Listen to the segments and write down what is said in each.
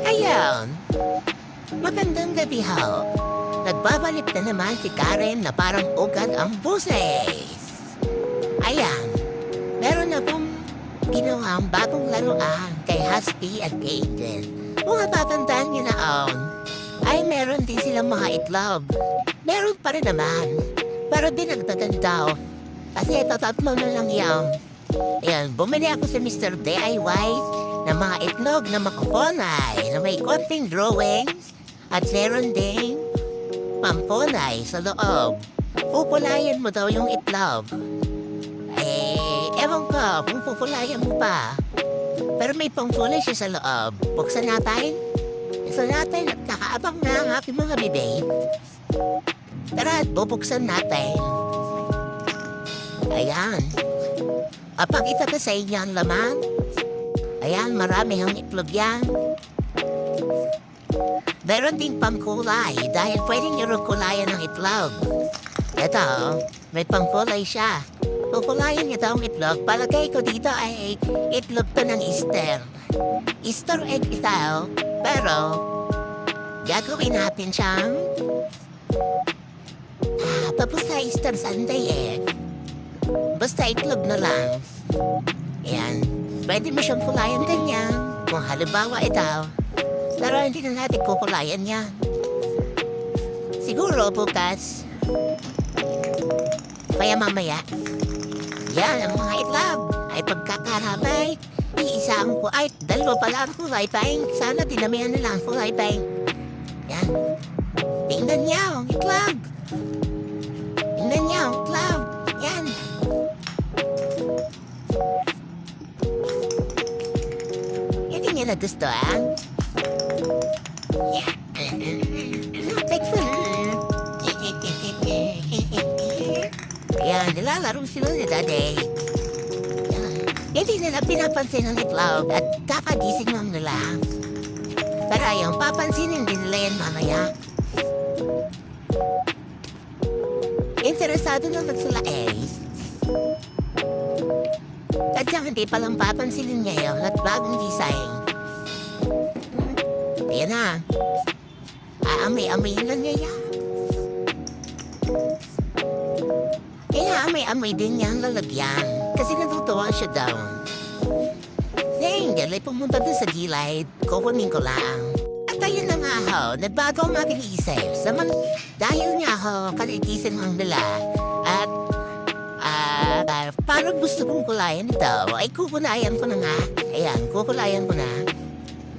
Ayan, magandang gabi ho. Nagbabalik na naman si Karen na parang ugat ang buses. Ayan, meron na pong ginawang bagong laruan kay Husky at Aiden. Kung natatandaan niyo na ay meron din silang mga itlog. Meron pa rin naman, pero dinagdagan daw. Kasi ito, tatlo na lang yan. Ayan, bumili ako sa Mr. DIY ng mga itlog na makaponay na may konting drawings at meron ding pamponay sa loob. Pupulayan mo daw yung itlog. Ewan ko kung pupulayan mo pa. Pero may pampunay siya sa loob. Buksan natin. Buksan natin at nakaabang na ang aking mga bibig. Tara, bubuksan natin. Ayan. Papakita ko sa inyo ang laman. Ayan, marami ang itlog yan. Meron ding pangkulay dahil pwedeng irukulayan ng itlog. Ito, may pangkulay siya. Kukulayan niyo daw ang itlog. Palagay ko dito ay itlog to ng Easter. Easter egg ito, pero gagawin natin siyang tapos sa Easter Sunday basta itlog na lang. Ayan. Pwede mo siyang kulayan ganyan. Kung halimbawa ito. Pero hindi na natin kukulayan yan. Siguro bukas. Kaya mamaya. Yan ang mga itlog. Ay pagkakarabay. Iisang ko. Ay, dalawa pala ang kulay pang. Sana dinamihan nila ang kulay pang. Yan. Tingnan niyo ang itlog. Tingnan niyo ang itlog. Yan. Hindi niya nagustuhan. Yan, nilalaro sila ni Daddy. Yan. Hindi nila pinapansin ang itlog at kakagising lang nila. Pero yung papansinin din nila yan mamaya. Interesado naman sila Sadyang hindi palang papansinin ngayon at bagong design. Ayan na. Aamay-amay na niya yan. Aamay-amay din niya ang lalagyan. Kasi natutuwa siya daw. Dahil ay pumunta doon sa gilid. Kukunin ko lang. At ayun na nga ho, nagbago ang aking isip. Dahil nga ho, kalitisin ang nila. At parang gusto kong kulayan ito, ay kukulayan ko na nga. Ayan, kukulayan ko na.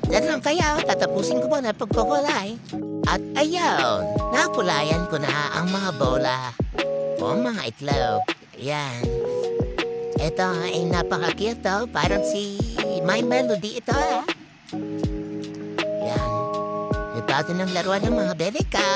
Dahil kaya, tatapusin ko muna pagkukulay. At ayun, nakulayan ko na ang mga bola. O mga itlog. Ayan. Ito ay napaka-cute to. Parang si My Melody ito Ayan. Ibago ng laruan ng mga bebe ko.